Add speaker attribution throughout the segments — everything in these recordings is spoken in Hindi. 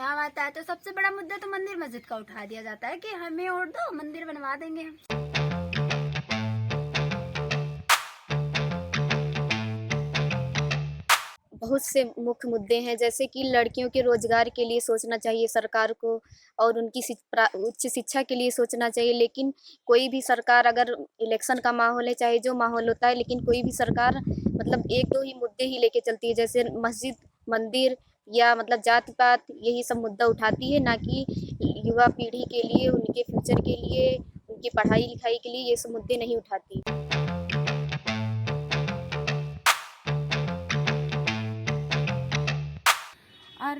Speaker 1: चुनाव आता है तो सबसे बड़ा मुद्दा तो मंदिर मस्जिद का उठा दिया जाता है कि हमें वोट दो, मंदिर बनवा देंगे हम।
Speaker 2: बहुत से मुख्य मुद्दे हैं, जैसे कि लड़कियों के रोजगार के लिए सोचना चाहिए सरकार को, और उनकी उच्च शिक्षा के लिए सोचना चाहिए। लेकिन कोई भी सरकार, अगर इलेक्शन का माहौल है, चाहे जो माहौल होता है, लेकिन कोई भी सरकार मतलब एक दो ही मुद्दे ही लेके चलती है, जैसे मस्जिद, मंदिर, या मतलब जात पात, यही सब मुद्दा उठाती है, ना कि युवा पीढ़ी के लिए, उनके फ्यूचर के लिए, उनकी पढ़ाई लिखाई के लिए ये सब मुद्दे नहीं उठाती।
Speaker 3: और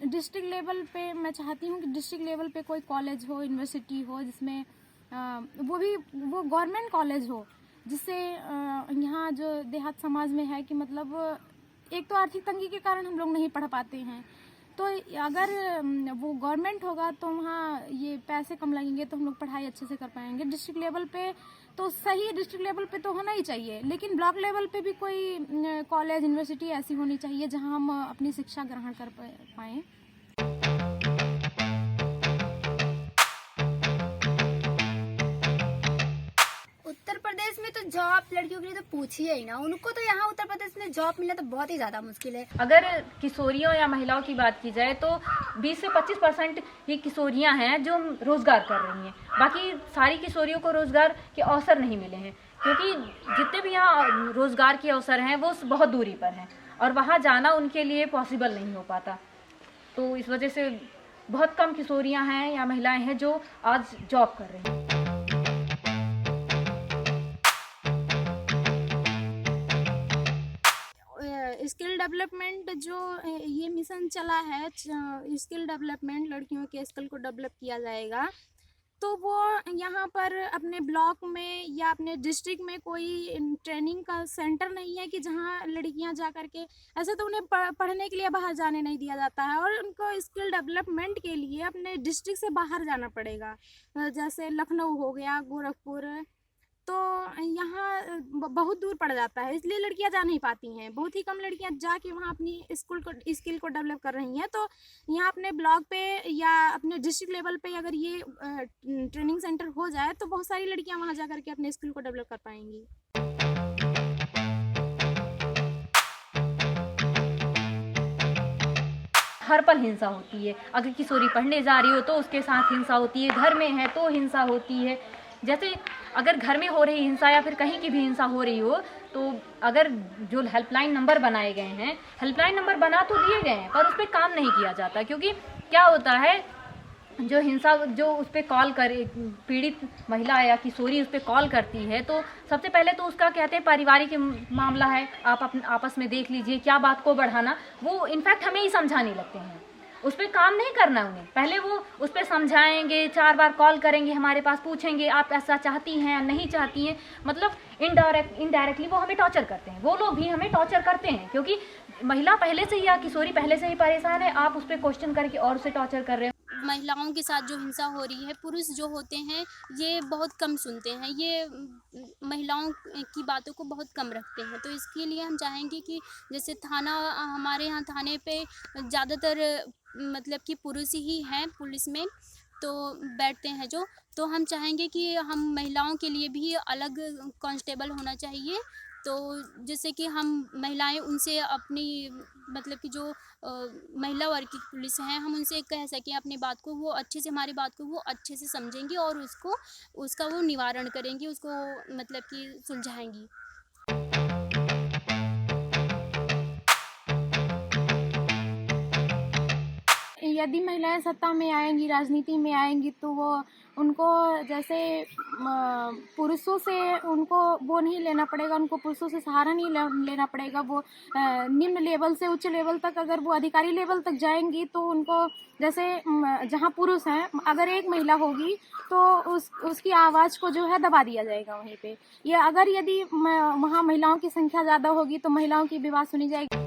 Speaker 3: डिस्ट्रिक्ट लेवल पे मैं चाहती हूँ कि डिस्ट्रिक्ट लेवल पे कोई कॉलेज हो, यूनिवर्सिटी हो, जिसमें वो गवर्नमेंट कॉलेज हो, जिससे यहाँ जो देहात समाज में है कि मतलब एक तो आर्थिक तंगी के कारण हम लोग नहीं पढ़ पाते हैं, तो अगर वो गवर्नमेंट होगा तो वहाँ ये पैसे कम लगेंगे तो हम लोग पढ़ाई अच्छे से कर पाएंगे। डिस्ट्रिक्ट लेवल पे तो सही, डिस्ट्रिक्ट लेवल पे तो होना ही चाहिए, लेकिन ब्लॉक लेवल पे भी कोई कॉलेज, यूनिवर्सिटी ऐसी होनी चाहिए जहाँ हम अपनी शिक्षा ग्रहण कर पाएँ।
Speaker 1: उत्तर प्रदेश में तो जॉब लड़कियों के लिए तो पूछिए ही ना, उनको तो यहाँ उत्तर प्रदेश में जॉब मिलना तो बहुत ही ज्यादा मुश्किल है।
Speaker 4: अगर किशोरियों या महिलाओं की बात की जाए तो 20 से 25% ही किशोरियां हैं जो रोजगार कर रही हैं। बाकी सारी किशोरियों को रोजगार के अवसर नहीं मिले हैं, क्योंकि जितने भी यहाँ रोजगार के अवसर हैं वो बहुत दूरी पर हैं और वहाँ जाना उनके लिए पॉसिबल नहीं हो पाता। तो इस वजह से बहुत कम किशोरियां हैं या महिलाएं हैं जो आज जॉब कर रही हैं।
Speaker 3: स्किल डेवलपमेंट जो ये मिशन चला है, स्किल डेवलपमेंट, लड़कियों के स्किल को डेवलप किया जाएगा, तो वो यहाँ पर अपने ब्लॉक में या अपने डिस्ट्रिक्ट में कोई ट्रेनिंग का सेंटर नहीं है कि जहाँ लड़कियाँ जा कर के, ऐसे तो उन्हें पढ़ने के लिए बाहर जाने नहीं दिया जाता है, और उनको स्किल डेवलपमेंट के लिए अपने डिस्ट्रिक्ट से बाहर जाना पड़ेगा, जैसे लखनऊ हो गया, गोरखपुर, तो यहाँ बहुत दूर पड़ जाता है, इसलिए लड़कियां जा नहीं पाती हैं। बहुत ही कम लड़कियां जाके वहाँ अपनी स्किल को डेवलप कर रही हैं। तो यहाँ अपने ब्लॉक पे या अपने डिस्ट्रिक्ट लेवल पे अगर ये ट्रेनिंग सेंटर हो जाए तो बहुत सारी लड़कियां वहाँ जा करके अपने स्किल को डेवलप कर पाएंगी।
Speaker 4: हर पल हिंसा होती है। अगर किशोरी पढ़ने जा रही हो तो उसके साथ हिंसा होती है, घर में है तो हिंसा होती है। जैसे अगर घर में हो रही हिंसा या फिर कहीं की भी हिंसा हो रही हो, तो अगर जो हेल्पलाइन नंबर बनाए गए हैं, हेल्पलाइन नंबर बना तो दिए गए हैं पर उस पर काम नहीं किया जाता। क्योंकि क्या होता है, जो हिंसा, जो उस पर कॉल करे, पीड़ित महिला या किशोरी उस पर कॉल करती है, तो सबसे पहले तो उसका कहते हैं पारिवारिक मामला है, आप अपने आपस में देख लीजिए, क्या बात को बढ़ाना। वो इनफैक्ट हमें ही समझाने लगते हैं, उस पर काम नहीं करना उन्हें। पहले वो उस पर समझाएंगे, 4 बार कॉल करेंगे, हमारे पास पूछेंगे आप ऐसा चाहती हैं या नहीं चाहती हैं। मतलब इनडायरेक्टली वो हमें टॉर्चर करते हैं, वो लोग भी हमें टॉर्चर करते हैं, क्योंकि महिला पहले से ही या किशोरी पहले से ही परेशान है, आप उस पर क्वेश्चन करके और उसे टॉर्चर कर रहे हो।
Speaker 2: महिलाओं के साथ जो हिंसा हो रही है, पुरुष जो होते हैं ये बहुत कम सुनते हैं, ये महिलाओं की बातों को बहुत कम रखते हैं। तो इसके लिए हम चाहेंगे कि जैसे थाना, हमारे यहाँ थाने पे ज़्यादातर मतलब कि पुरुष ही हैं पुलिस में, तो बैठते हैं जो, तो हम चाहेंगे कि हम महिलाओं के लिए भी अलग कांस्टेबल होना चाहिए, तो जैसे कि हम महिलाएं उनसे अपनी मतलब कि जो महिला वर्ग की पुलिस हैं, हम उनसे कह सकें अपनी बात को, वो अच्छे से हमारी बात को वो अच्छे से समझेंगी और उसका वो निवारण करेंगी, उसको मतलब कि सुलझाएंगी।
Speaker 3: यदि महिलाएं सत्ता में आएंगी, राजनीति में आएंगी, तो वो उनको जैसे पुरुषों से उनको वो नहीं लेना पड़ेगा, उनको पुरुषों से सहारा नहीं लेना पड़ेगा। वो निम्न लेवल से उच्च लेवल तक, अगर वो अधिकारी लेवल तक जाएंगी तो उनको जैसे जहाँ पुरुष हैं, अगर एक महिला होगी तो उसकी आवाज़ को जो है दबा दिया जाएगा वहीं पे। या अगर यदि वहाँ महिलाओं की संख्या ज़्यादा होगी तो महिलाओं की भी बात सुनी जाएगी।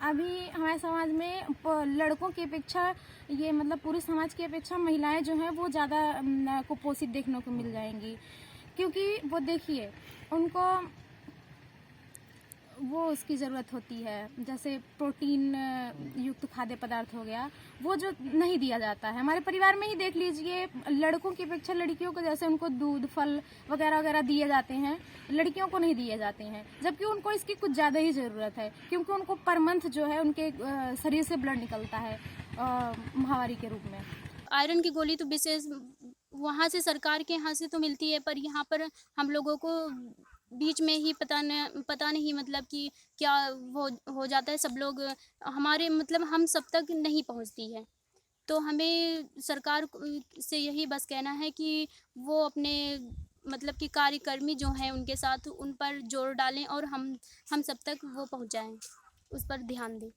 Speaker 3: अभी हमारे समाज में लड़कों की अपेक्षा, ये मतलब पुरुष समाज की अपेक्षा महिलाएं जो हैं वो ज़्यादा कुपोषित देखने को मिल जाएंगी। क्योंकि वो देखिए, उनको वो उसकी ज़रूरत होती है, जैसे प्रोटीन युक्त खाद्य पदार्थ हो गया, वो जो नहीं दिया जाता है। हमारे परिवार में ही देख लीजिए, लड़कों की अपेक्षा लड़कियों को जैसे उनको दूध, फल वगैरह वगैरह दिए जाते हैं, लड़कियों को नहीं दिए जाते हैं, जबकि उनको इसकी कुछ ज़्यादा ही ज़रूरत है, क्योंकि उनको पर मंथ जो है उनके शरीर से ब्लड निकलता है महावारी के रूप में।
Speaker 2: आयरन की गोली तो विशेष वहाँ से सरकार के यहाँ से तो मिलती है, पर यहाँ पर हम लोगों को बीच में ही पता नहीं मतलब कि क्या हो जाता है, सब लोग हमारे मतलब हम सब तक नहीं पहुँचती है। तो हमें सरकार से यही बस कहना है कि वो अपने मतलब कि कार्यकर्मी जो हैं उनके साथ उन पर जोर डालें और हम सब तक वो पहुँचाएँ, उस पर ध्यान दें।